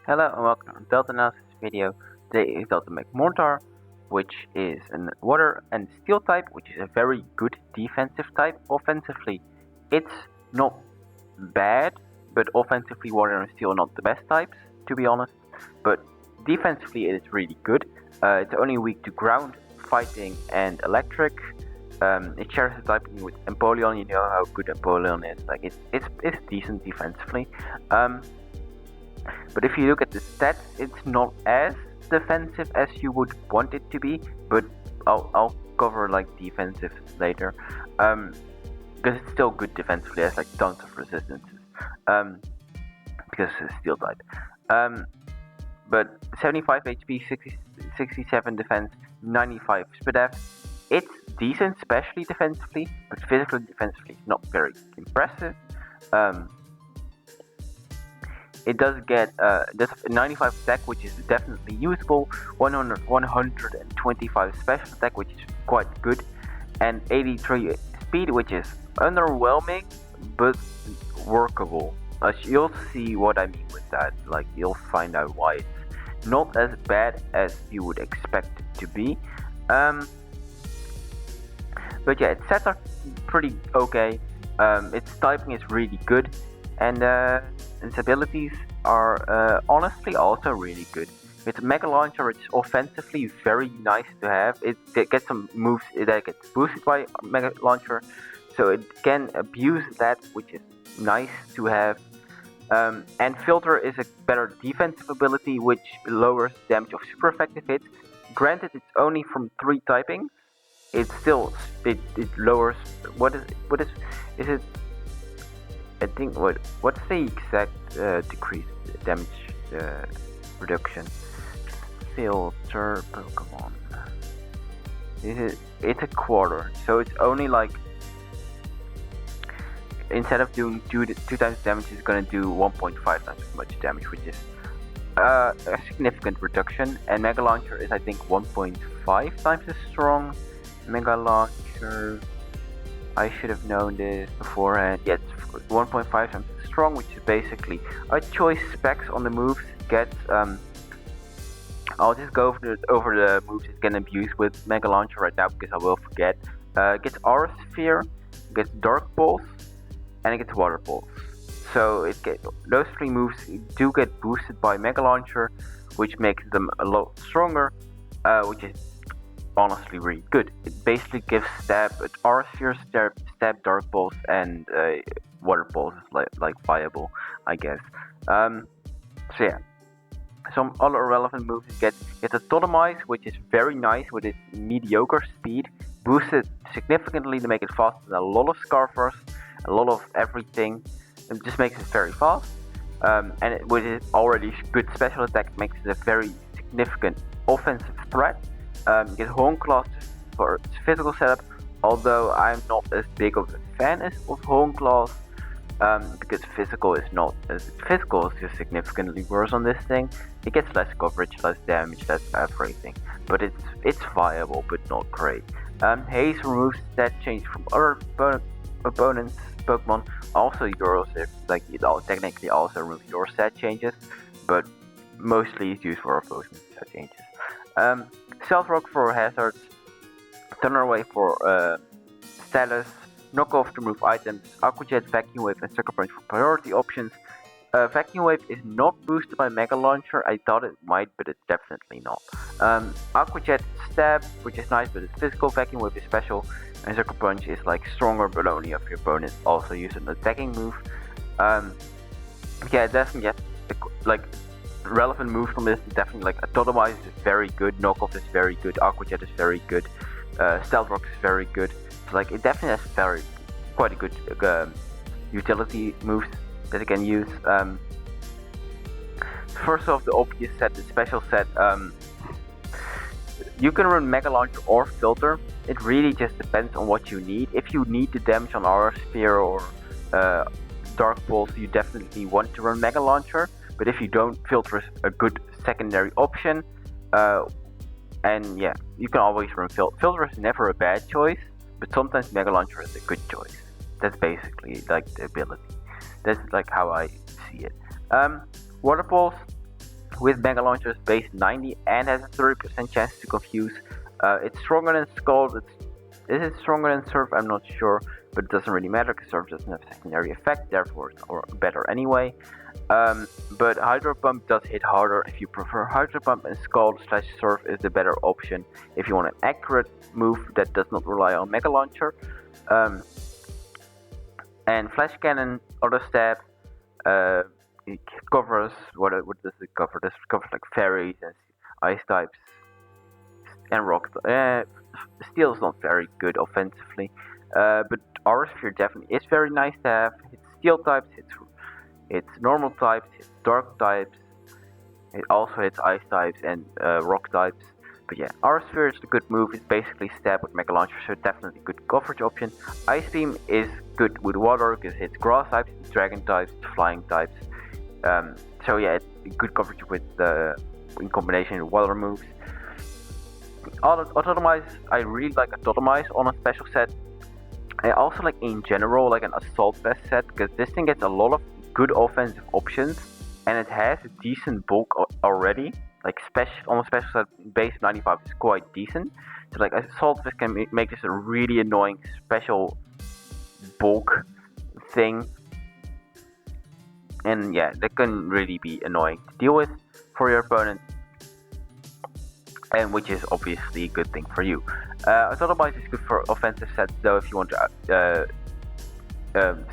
Hello and welcome to Delta Analysis video. Today is Delta Magmortar, which is a water and steel type, which is a very good defensive type. Offensively, it's not bad, but offensively water and steel are not the best types, to be honest. But defensively it is really good. It's only weak to ground, fighting and electric. It shares the typing with Empoleon. You know how good Empoleon is. Like it's decent defensively. But if you look at the stats, it's not as defensive as you would want it to be. But I'll cover like defensive later, because it's still good defensively. It has like tons of resistances, because it's a steel type. But 75 HP, 67 defense, 95 SPDF. It's decent, especially defensively, but physically defensively it's not very impressive. It does get 95 attack, which is definitely usable, 125 special attack, which is quite good, and 83 speed, which is underwhelming, but workable. You'll see what I mean with that, like you'll find out why it's not as bad as you would expect it to be. But yeah, its stats are pretty okay, its typing is really good, and its abilities are honestly also really good. With Mega Launcher, it's offensively very nice to have. It gets some moves that gets boosted by Mega Launcher, so it can abuse that, which is nice to have. And Filter is a better defensive ability, which lowers damage of super effective hits. Granted, it's only from 3 typings. It still it lowers. What is it? I think what's the exact decrease damage reduction? Filter Pokemon. It's a quarter, so it's only like, instead of doing 2 times damage, it's gonna do 1.5 times as much damage, which is a significant reduction. And Mega Launcher is, I think, 1.5 times as strong. Mega Launcher, I should have known this beforehand. Yeah, it's 1.5 times as strong, which is basically a choice specs on the moves. Gets I'll just go over the moves it can abuse with Mega Launcher right now, because I will forget. Gets Aura Sphere, gets Dark Pulse, and it gets Water Pulse. So those 3 moves do get boosted by Mega Launcher, which makes them a lot stronger, which is honestly really good. It basically gives Stab, Aura Sphere, Stab, Dark Pulse, and Water Pulse is like viable, I guess. So yeah. Some other relevant moves get a Totemize, which is very nice with its mediocre speed, boosted significantly to make it faster than a lot of Scarfers, a lot of everything. It just makes it very fast, and with its already good special attack, makes it a very significant offensive threat. You get Horn Claws for its physical setup, although I'm not as big of a fan of Horn Claws, because physical is just significantly worse on this thing. It gets less coverage, less damage, less everything, but it's viable, but not great. Haze removes stat change from other opponents' Pokemon. Also yours, like it technically also removes your stat changes, but mostly it's used for opponents' stat changes. Stealth Rock for hazards, Thunder Wave for status, Knockoff to remove items, Aqua Jet, Vacuum Wave, and Sucker Punch for priority options. Vacuum Wave is not boosted by Mega Launcher. I thought it might, but it's definitely not. Aqua Jet Stab, which is nice, but it's physical. Vacuum Wave is special, and Sucker Punch is like stronger, but only if your opponent also uses an attacking move. Yeah, definitely, like relevant moves from this is definitely like Totemize is very good, Knockoff is very good, Aqua Jet is very good, Stealth Rock is very good. So like it definitely has quite a good utility moves that it can use. First off, the obvious set, the special set. You can run Mega Launcher or Filter. It really just depends on what you need. If you need the damage on Aura Sphere or Dark Pulse, you definitely want to run Mega Launcher. But if you don't, Filter is a good secondary option. And yeah, you can always run Filter. Filter is never a bad choice, but sometimes Mega Launcher is a good choice. That's basically like the ability. That's like how I see it. Water Pulse with Mega Launcher's base 90 and has a 30% chance to confuse. It's stronger than Scald. Is it stronger than Surf? I'm not sure, but it doesn't really matter because Surf doesn't have a secondary effect, therefore it's better anyway. But Hydro Pump does hit harder if you prefer Hydro Pump, and Scald / Surf is the better option if you want an accurate move that does not rely on Mega Launcher. And Flash Cannon, Auto Stab, it covers, what does it cover? This covers like fairies and ice types and rock. Steel is not very good offensively, but Aura Sphere definitely is very nice to have. It's steel types, it's normal types, it's dark types, it also hits ice types and rock types. But yeah, Aura Sphere is a good move. It's basically stab with Mega Launcher, so definitely good coverage option. Ice Beam is good with water because it's grass types, dragon types, flying types. So yeah, it's good coverage with in combination with water moves. Autotomize, I really like Autotomize on a special set. I also like in general like an Assault Vest set because this thing gets a lot of good offensive options and it has a decent bulk already. Like on a special set, base 95 is quite decent. So like Assault Vest can make this a really annoying special bulk thing. And yeah, that can really be annoying to deal with for your opponent. And which is obviously a good thing for you. Autotomize is good for offensive sets though. If you want to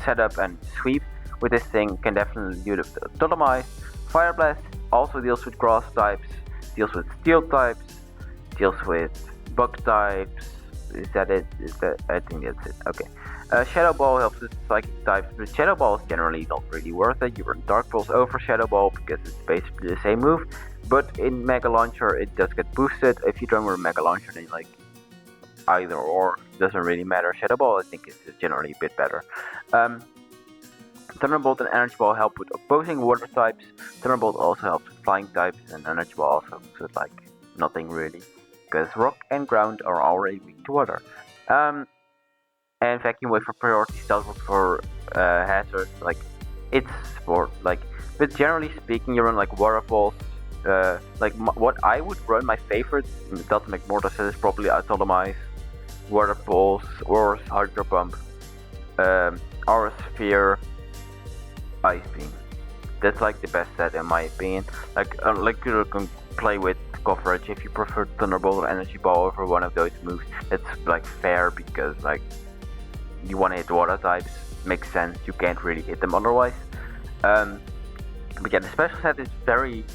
set up and sweep with this thing, can definitely do the Autotomize. Fire Blast also deals with grass types, deals with steel types, deals with bug types. Is that it? I think that's it. Okay. Shadow Ball helps with psychic types, but Shadow Ball is generally not really worth it. You run Dark Pulse over Shadow Ball because it's basically the same move. But in Mega Launcher, it does get boosted. If you don't run Mega Launcher, then like either or, doesn't really matter. Shadow Ball, I think, is generally a bit better. Thunderbolt and Energy Ball help with opposing water types. Thunderbolt also helps with flying types, and Energy Ball also helps with like nothing really, because rock and ground are already weak to water. And Vacuum Wave for priority, Stealth Rock for hazards. Like it's sport. Like, but generally speaking, you run like water balls. What I would run, my favorite Delta Magmortar set is probably Autotomize, Water Pulse, or Hydro Pump, Aura Sphere, Ice Beam. That's like the best set in my opinion. Like you can play with coverage if you prefer Thunderbolt or Energy Ball over one of those moves. That's like fair because like you want to hit water types, makes sense. You can't really hit them otherwise. But yeah, the special set is very,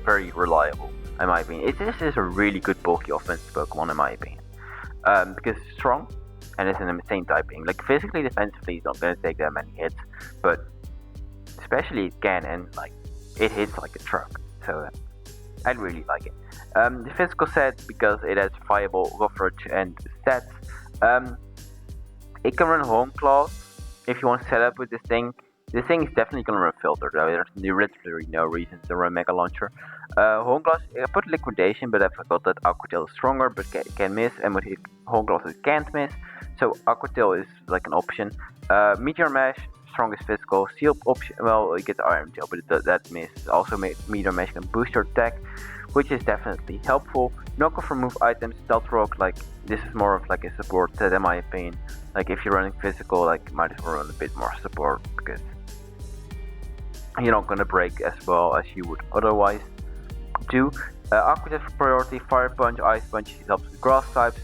very reliable in my opinion. This is a really good bulky offensive Pokemon in my opinion. Because it's strong and it's an insane typing. Like physically, defensively, it's not going to take that many hits, but especially it can, and like it hits like a truck. So I really like it. The physical set, because it has viable coverage and stats. It can run Home Claws if you want to set up with this thing. This thing is definitely going to run Filter though. There's literally no reason to run Mega Launcher. Home Claws, I put Liquidation, but I forgot that Aqua Tail is stronger but can miss, and with Home Claws it can't miss. So Aqua Tail is like an option. Meteor Mash, strongest physical. Seal option, well, you get Iron Tail, but that miss. Also Meteor Mash can boost your attack, which is definitely helpful. Knockoff remove items, Stealth Rock, like this is more of like a support set in my opinion. Like if you're running physical, like might as well run a bit more support because you're not gonna break as well as you would otherwise do. Aqua Tail for priority, Fire Punch, Ice Punch, it helps with grass types,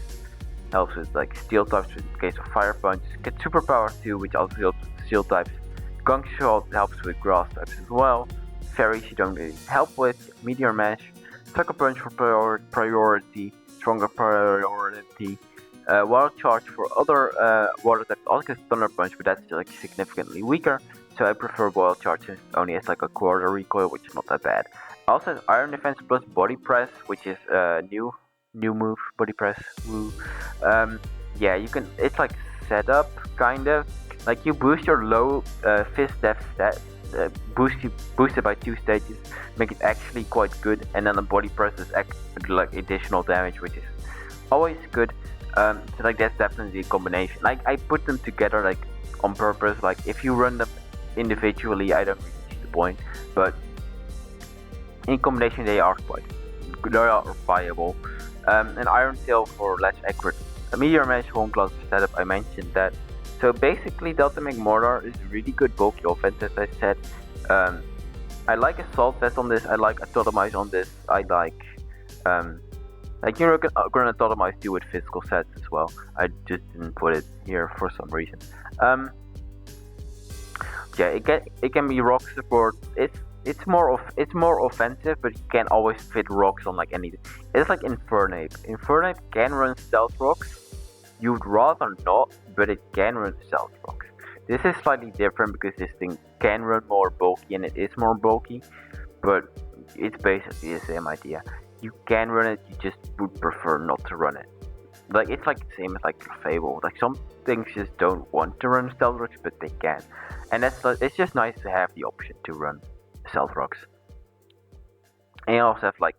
helps with like steel types in case of Fire Punch. Get Superpower too, which also helps with steel types. Gunk Shot helps with grass types as well. Fairies you don't really help with. Meteor Mash, Sucker Punch for priority, stronger priority. Wild Charge for other water types, also gets Thunder Punch, but that's like significantly weaker. So I prefer Wild Charge, it only has like a quarter recoil, which is not that bad. Also has Iron Defense plus Body Press, which is a new move, Body Press. Woo. Yeah, you can. It's like setup kind of. Like you boost your low fist depth stat, boost it by 2 stages, make it actually quite good, and then the Body Press is like additional damage, which is always good. So like that's definitely a combination. Like I put them together like on purpose. Like if you run them individually, I don't really see the point. But in combination they are viable. An Iron Tail for less accurate Meteor Mesh home class setup, I mentioned that. So basically Delta Magmortar is really good bulky offense, as I said. I like Assault Vest on this, I like Atomize on this, I like you're gonna Atomize do with physical sets as well. I just didn't put it here for some reason. Yeah, it can be rock support. It's more offensive, but you can't always fit rocks on like anything. It's like Infernape. Infernape can run stealth rocks. You'd rather not, but it can run stealth rocks. This is slightly different because this thing can run more bulky and it is more bulky, but it's basically the same idea. You can run it, you just would prefer not to run it. Like it's like the same as like Fable. Like some things just don't want to run stealth rocks, but they can, and it's just nice to have the option to run stealth rocks. And you also have like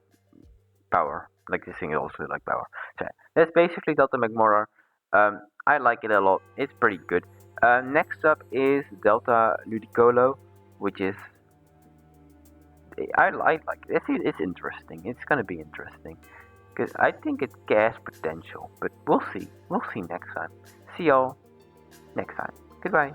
power. Like this thing is also like power. So that's basically Delta Magmortar. I like it a lot. It's pretty good. Next up is Delta Ludicolo, which is I like it. It's interesting. It's gonna be interesting because I think it has potential. But we'll see. We'll see next time. See y'all next time. Goodbye.